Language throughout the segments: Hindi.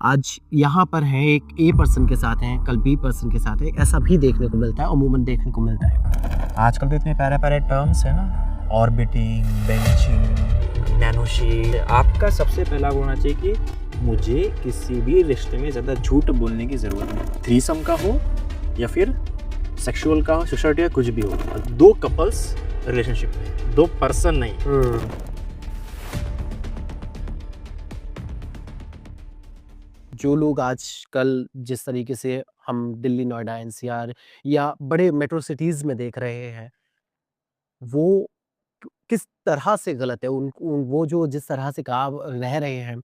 आज यहाँ पर हैं, एक ए पर्सन के साथ हैं, कल बी पर्सन के साथ है, ऐसा भी देखने को मिलता है, अमूमन देखने को मिलता है। आजकल तो इतने प्यारे-प्यारे टर्म्स है ना, ऑर्बिटिंग, बेंचिंग, नैनोशीट। आपका सबसे पहला गुण होना चाहिए कि मुझे किसी भी रिश्ते में ज़्यादा झूठ बोलने की ज़रूरत नहीं। थ्रीसम का हो या फिर सेक्सुअल का हो, सोसाइटी का कुछ भी हो, 2 कपल्स रिलेशनशिप में, 2 पर्सन नहीं। जो लोग आजकल जिस तरीके से हम दिल्ली, नोएडा, एनसीआर या बड़े मेट्रो सिटीज़ में देख रहे हैं, वो किस तरह से गलत है? वो जो जिस तरह से काम रह रहे हैं,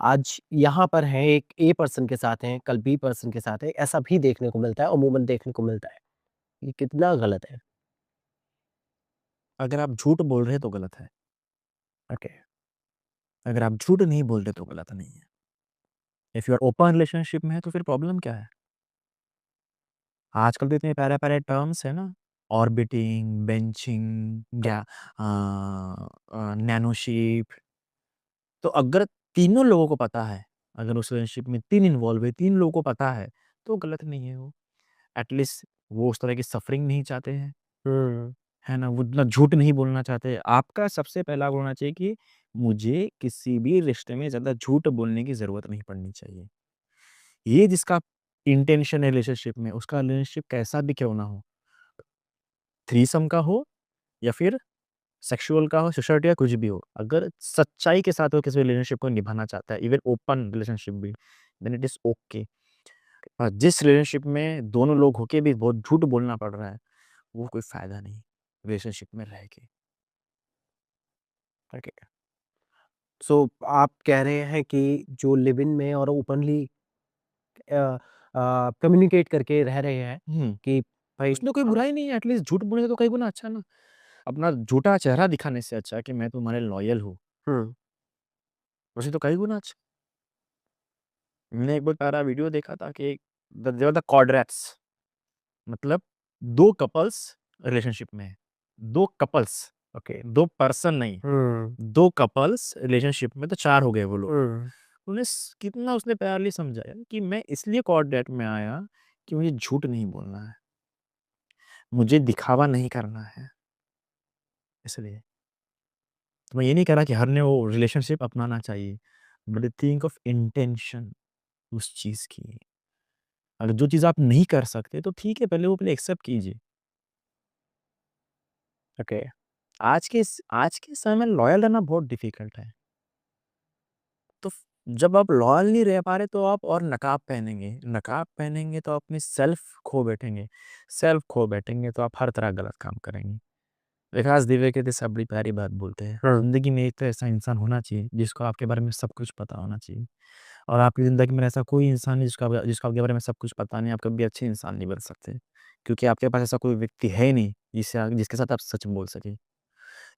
आज यहाँ पर हैं, एक ए पर्सन के साथ हैं, कल बी पर्सन के साथ है, ऐसा भी देखने को मिलता है, अमूमन देखने को मिलता है। ये कितना गलत है? अगर आप झूठ बोल रहे हैं तो गलत है। ओके। अगर आप झूठ नहीं बोल रहे तो गलत नहीं है। If you are open relationship में है तो फिर प्रॉब्लम क्या है? आजकल तो इतने प्यारे-प्यारे टर्म्स है ना, ऑर्बिटिंग, बेंचिंग, नैनोशीप। तो अगर तीनों लोगों को पता है, अगर उस रिलेशनशिप में 3 इन्वॉल्व है, 3 लोगों को पता है, तो गलत नहीं है वो। एटलीस्ट वो उस तरह की सफरिंग नहीं चाहते हैं, हुँ। है ना? वो इतना झूठ नहीं बोलना चाहते। आपका सबसे पहला गुण होना चाहिए कि मुझे किसी भी रिश्ते में ज़्यादा झूठ बोलने की ज़रूरत नहीं पड़नी चाहिए। ये जिसका इंटेंशन है रिलेशनशिप में, उसका रिलेशनशिप कैसा भी क्यों ना हो, थ्रीसम का हो या फिर सेक्सुअल का हो, सोसाइटी का कुछ भी हो, अगर सच्चाई के साथ वो किसी रिलेशनशिप को निभाना चाहता है, इवन ओपन रिलेशनशिप भी, देन इट इज़ ओके। जिस रिलेशनशिप में दोनों लोग होके भी बहुत झूठ बोलना पड़ रहा है, वो कोई फ़ायदा नहीं रिलेशनशिप में रह के। ओके। सो आप कह रहे हैं कि जो लिव इन में और ओपनली कम्युनिकेट करके रह रहे हैं हुँ, कि भाई उसमें कोई हाँ। बुराई नहीं है, एटलीस्ट झूठ बोलने से तो कई गुना अच्छा ना। अपना झूठा चेहरा दिखाने से अच्छा है कि मैं तुम्हारे लॉयल हूँ, हुँ। उससे तो कई गुना अच्छा। मैंने एक बहुत प्यारा वीडियो देखा था कि देयर वर द कॉर्ड्रेट्स, मतलब 2 कपल्स रिलेशनशिप में हैं। 2 कपल्स, ओके। 2 पर्सन नहीं, हुँ। 2 कपल्स रिलेशनशिप में, तो 4 हो गए वो लोग। हुँ। उन्हें कितना उसने प्यारली समझाया कि मैं इसलिए कॉर्डेट में आया कि मुझे झूठ नहीं बोलना है, मुझे दिखावा नहीं करना है, इसलिए। तो मैं ये नहीं कह रहा कि हर ने वो रिलेशनशिप अपनाना चाहिए, बट थिंक ऑफ इंटेंशन उस चीज़ की। अगर जो चीज़ आप नहीं कर सकते तो ठीक है, पहले एक्सेप्ट कीजिए। ओके। आज के समय में लॉयल रहना बहुत डिफिकल्ट है। तो जब आप लॉयल नहीं रह पा रहे तो आप और नकाब पहनेंगे, नकाब पहनेंगे तो अपनी सेल्फ खो बैठेंगे, सेल्फ खो बैठेंगे तो आप हर तरह गलत काम करेंगे। विकास दिवेकर से बड़ी प्यारी बात बोलते हैं, हुँ। ज़िंदगी में एक तो ऐसा इंसान होना चाहिए जिसको आपके बारे में सब कुछ पता होना चाहिए, और आपकी ज़िंदगी में ऐसा कोई इंसान नहीं जिसको आपके बारे में सब कुछ पता नहीं, आप कभी अच्छे इंसान नहीं बन सकते। क्योंकि आपके पास ऐसा कोई व्यक्ति है ही नहीं जिसके साथ आप सच बोल सकें।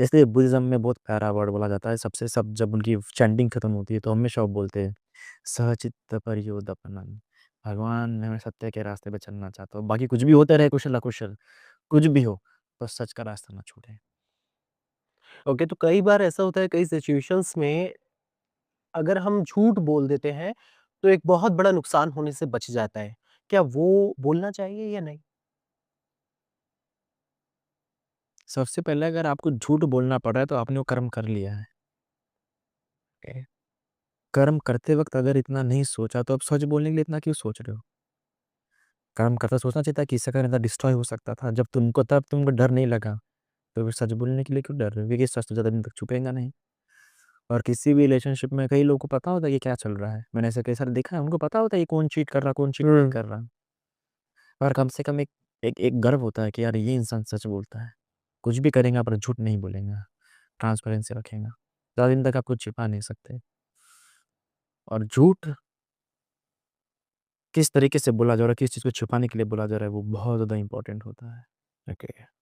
इसलिए बुद्धिज़्म में बहुत प्यारा वर्ड बोला जाता है, सबसे सब जब उनकी चैंटिंग खत्म होती है तो हमेशा वो बोलते हैं, सहचित्त परियोदापनम। भगवान, मैं सत्य के रास्ते पे चलना चाहता हूँ। बाकी कुछ भी होता रहे, कुशल-अकुशल, कुछ भी हो, बस सच का रास्ता ना छूटे। ओके, तो कई बार ऐसा होता है कई सिचुएशंस में अगर हम झूठ बोल देते हैं, तो एक बहुत बड़ा नुकसान होने से बच जाता है। क्या वो बोलना चाहिए या नहीं? सबसे पहले अगर आपको झूठ बोलना पड़ रहा है तो आपने वो कर्म कर लिया है। ओके। कर्म करते वक़्त अगर इतना नहीं सोचा तो अब सच बोलने के लिए इतना क्यों सोच रहे हो? कर्म करते सोचना चाहिए था कि इससे अगर डिस्ट्रॉय हो सकता था। जब तुमको डर नहीं लगा, तो फिर सच बोलने के लिए क्यों डर रहे हो? क्योंकि सच तो ज़्यादा दिन तक छुपेगा नहीं। और किसी भी रिलेशनशिप में कई लोगों को पता होता है कि क्या चल रहा है। मैंने ऐसे कई सारे देखा है, उनको पता होता है ये कौन चीट कर रहा, कौन चीट नहीं हुँ। कर रहा। पर कम से कम एक गर्व होता है कि यार ये इंसान सच बोलता है। कुछ भी करेगा पर झूठ नहीं बोलेगा, ट्रांसपेरेंसी रखेगा। ज़्यादा दिन तक आप कुछ छिपा नहीं सकते। और झूठ किस तरीके से बोला जा रहा है, किस चीज़ को छुपाने के लिए बोला जा रहा है, वो बहुत ज़्यादा इम्पोर्टेंट होता है। ओके।